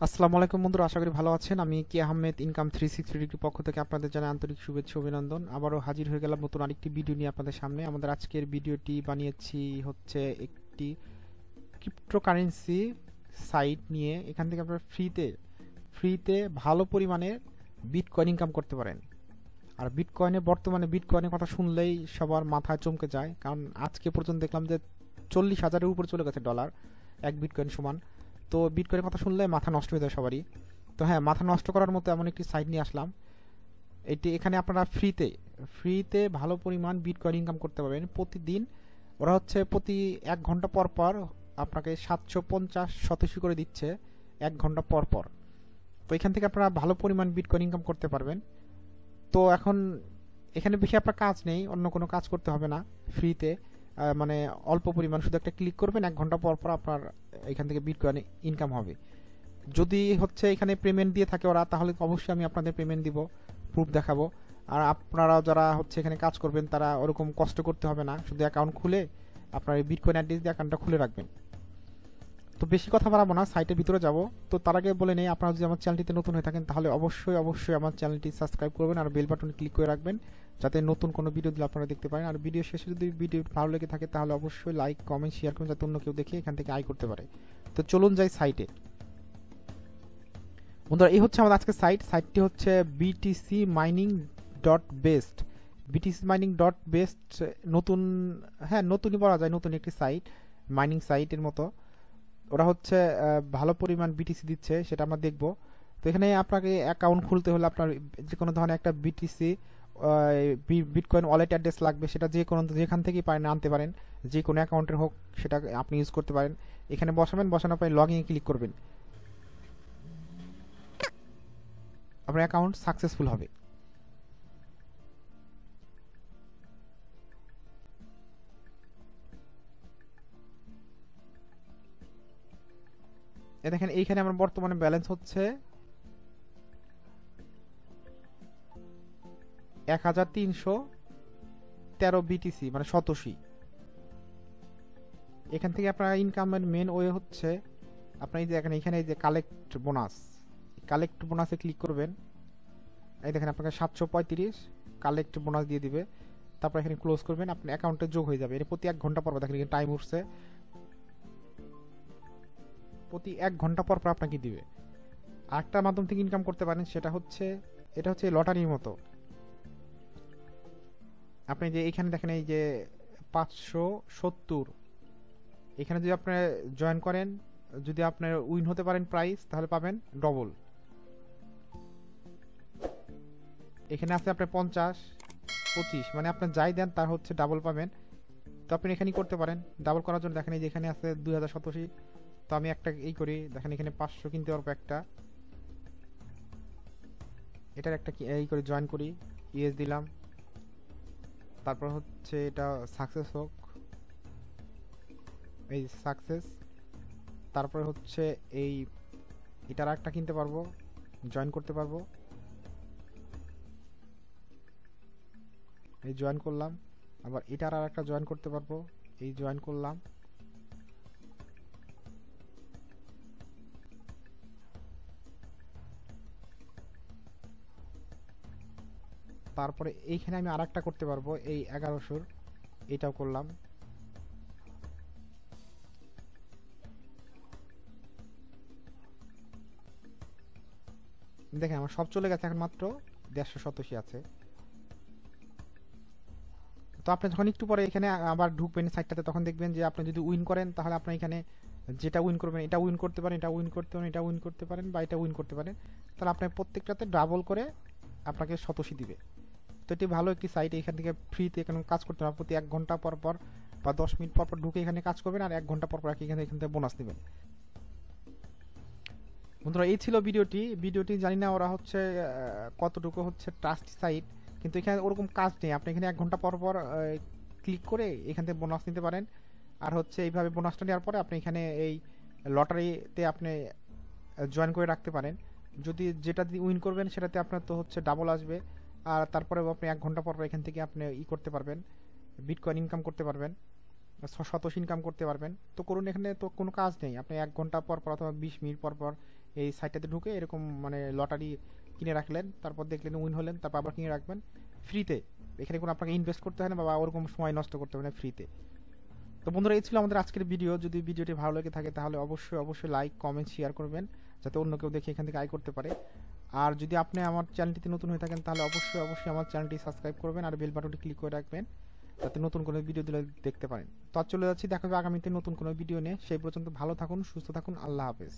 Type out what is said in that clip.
আসসালামু আলাইকুম বন্ধুরা, আশা করি ভালো আছেন। আমি কি আহমেদ ইনকাম 360 ডিগ্রি পক্ষ থেকে আপনাদের জানাই আন্তরিক শুভেচ্ছা অভিনন্দন। আবারও হাজির হয়ে গেলাম নতুন আরেকটি ভিডিও নিয়ে আপনাদের সামনে। আমাদের আজকের ভিডিওটি বানিয়েছি হচ্ছে একটি ক্রিপ্টোকারেন্সি সাইট নিয়ে। এখান থেকে আপনারা ফ্রিতে ভালো পরিমাণে বিটকয়েন ইনকাম করতে পারেন। আর বর্তমানে বিটকয়েনের কথা শুনলেই সবার মাথায় চমকে যায়, কারণ আজকে পর্যন্ত দেখলাম যে 40,000-এর উপর চলে গেছে ডলার এক বিটকয়েন সমান। তো বিটকয়েনের কথা শুনলে মাথা নষ্ট হয়ে যায় সবারই। তো হ্যাঁ, মাথা নষ্ট করার মতো এমন একটি সাইট নিয়ে আসলাম। এখানে আপনারা ফ্রিতে ভালো পরিমাণ বিটকয়েন ইনকাম করতে পারবেন প্রতিদিন। ওরা হচ্ছে প্রতি 1 ঘন্টা পর পর আপনাকে 750 শতাংশ করে দিচ্ছে 1 ঘন্টা পর পর। তো এখান থেকে আপনারা ভালো পরিমাণ বিটকয়েন ইনকাম করতে পারবেন। তো এখন এখানে বেশি আপনার কাজ নেই, অন্য কোনো কাজ করতে হবে না। ফ্রিতে মানে অল্প পরিমাণ শুধু একটা ক্লিক করবেন, 1 ঘন্টা পর পর আপনার এখান থেকে বিটকয়েন ইনকাম হবে। যদি হচ্ছে এখানে পেমেন্ট দিয়ে থাকে ওরা, তাহলে অবশ্যই আমি আপনাদের পেমেন্ট দিব, প্রুফ দেখাবো। আর আপনারা যারা হচ্ছে এখানে কাজ করবেন তারা ওরকম কষ্ট করতে হবে না, শুধু অ্যাকাউন্ট খুলে আপনার এই বিটকয়েন অ্যাড্রেস দিয়ে অ্যাকাউন্টটা খুলে রাখবেন। তো বেশি কথা বাড়াবো না, সাইটের ভিতরে যাব। তো তার আগে বলে নেই, আপনারা যদি আমার চ্যানেলটিতে নতুন হয়ে থাকেন তাহলে অবশ্যই আমার চ্যানেলটি সাবস্ক্রাইব করবেন আর বেল বাটনে ক্লিক করে রাখবেন, যাতে নতুন কোনো ভিডিও দিলে আপনারা দেখতে পারেন। আর ভিডিও শেষে যদি ভিডিও ভালো লেগে থাকে তাহলে অবশ্যই লাইক কমেন্ট শেয়ার করুন, যাতে অন্য কেউ দেখে এখান থেকে আয় করতে পারে। তো চলুন যাই সাইটে। বন্ধুরা, এই হচ্ছে আমাদের আজকে সাইটটি হচ্ছে btcmining.best। btcmining.best নতুন, হ্যাঁ নতুনই বলা যায়, নতুন একটি সাইট, মাইনিং সাইটের মতো। ওরা হচ্ছে ভালো পরিমাণ বিটিসি দিচ্ছে, সেটা আমরা দেখব। তো এখানে আপনাকে অ্যাকাউন্ট খুলতে হলে আপনার যে কোনো ধরনের একটা বিটিসি বিটকয়েন ওয়ালেট অ্যাড্রেস লাগবে, সেটা যেখান থেকেই পারেন আনতে পারেন, যে কোনো অ্যাকাউন্টের হোক সেটা আপনি ইউজ করতে পারেন। এখানে বসানোর পরে লগ ইন ক্লিক করবেন, আপনার অ্যাকাউন্ট সাকসেসফুল হবে। দেখেন এইখানে আমার বর্তমানে ব্যালেন্স হচ্ছে 1313 বিটিসি, মানে শতসি। এখান থেকে আপনার ইনকামের মেন ওয়ে হচ্ছে আপনার এই যে এখানে এই যে কালেক্ট বোনাসে ক্লিক করবেন। এই দেখেন আপনাকে 735 কালেক্ট বোনাস দিয়ে দিবে। তারপর এখানে ক্লোজ করবেন, আপনার অ্যাকাউন্টে যোগ হয়ে যাবে। এর প্রতি 1 ঘন্টা পর দেখেন এখানে টাইম উঠছে, প্রতি 1 ঘন্টা পর পর আপনাকে দিবে। আরেকটা মাধ্যম থেকে ইনকাম করতে পারেন, এটা হচ্ছে লটারির মতো। আপনি যে এইখানে দেখেন এই যে 570, এখানে যদি আপনি জয়েন করেন, যদি আপনার উইন হতে পারেন প্রাইস, তাহলে পাবেন ডবল। এখানে আছে আপনার 50, 25, মানে আপনার যাই দেন তার হচ্ছে ডাবল পাবেন। তো আপনি এখানেই করতে পারেন। ডাবল করার জন্য দেখেন এই যে এখানে আছে 2087। তো আমি একটা এই করি, দেখেন এখানে 500 কিনতে পারবো একটা, এটার একটা এই করে জয়েন করি, ইয়েস দিলাম। তারপর হচ্ছে এটা সাকসেস হোক, এই সাকসেস। তারপরে হচ্ছে এই এটার একটা কিনতে পারবো, জয়েন করতে পারবো, এই জয়েন করলাম। আবার এটার আর একটা জয়েন করতে পারবো, এই জয়েন করলাম। তারপরে এইখানে আমি আর একটা করতে পারবো, এই 1100, এটাও করলাম। দেখেন আমার সব চলে গেছে, এখন মাত্র 187 আছে। তো আপনি যখন একটু পরে এখানে আবার ঢুকবেন সাইটটাতে, তখন দেখবেন যে আপনি যদি উইন করেন তাহলে আপনার এখানে যেটা উইন করবেন, এটা উইন করতে পারেন, এটা উইন করতে পারেন, এটা উইন করতে পারেন, বা এটা উইন করতে পারেন। তাহলে আপনার প্রত্যেকটাতে ডাবল করে আপনাকে শতসি দিবে। তো এটি ভালো একটি সাইট, এখান থেকে ফ্রিতে এখানে কাজ করতে হবে। প্রতি 1 ঘন্টা পর পর বা 10 মিনিট পর পর ঢুকে এখানে কাজ করবেন, আর 1 ঘন্টা পর পর এখান থেকে বোনাস নেবেন। বন্ধুরা, এই ছিল ভিডিওটি জানি না ওরা হচ্ছে কতটুকু হচ্ছে ট্রাস্ট সাইট, কিন্তু এখানে ওরকম কাজ নেই। আপনি এখানে 1 ঘন্টা পর পর ক্লিক করে এখান থেকে বোনাস নিতে পারেন। আর হচ্ছে এইভাবে বোনাসটা নেওয়ার পরে আপনি এখানে এই লটারিতে আপনি জয়েন করে রাখতে পারেন। যদি যেটা দিয়ে উইন করবেন সেটাতে আপনার তো হচ্ছে ডাবল আসবে। আর তারপরে আপনি 1 ঘন্টা পর পর এখান থেকে আপনি করতে পারবেন, বিটকয়েন ইনকাম করতে পারবেন, শতস ইনকাম করতে পারবেন। তো করুন, এখানে তো কোনো কাজ নেই। আপনি 1 ঘন্টা পর পর অথবা 20 মিনিট পর পর এই সাইটটাতে ঢুকে এরকম মানে লটারি কিনে রাখলেন, তারপর দেখলেন উইন হলেন, তারপর আবার কিনে রাখবেন ফ্রিতে। এখানে কোনো আপনাকে ইনভেস্ট করতে হয় না বা ওরকম সময় নষ্ট করতে হবে না, ফ্রিতে। তো বন্ধুরা, এই ছিল আমাদের আজকের ভিডিও। যদি ভিডিওটি ভালো লেগে থাকে তাহলে অবশ্যই লাইক কমেন্ট শেয়ার করবেন, যাতে অন্য কেউ দেখে এখান থেকে আয় করতে পারে। আর যদি আপনি আমার চ্যানেলটিতে নতুন হয়ে থাকেন তাহলে অবশ্যই আমার চ্যানেলটি সাবস্ক্রাইব করবেন আর বেল বাটনটি ক্লিক করে রাখবেন, যাতে নতুন কোনো ভিডিও দিলে দেখতে পারেন। তো আজ চলে যাচ্ছি, দেখা হবে আগামীতে নতুন কোনো ভিডিও নিয়ে। সেই পর্যন্ত ভালো থাকুন, সুস্থ থাকুন, আল্লাহ হাফেজ।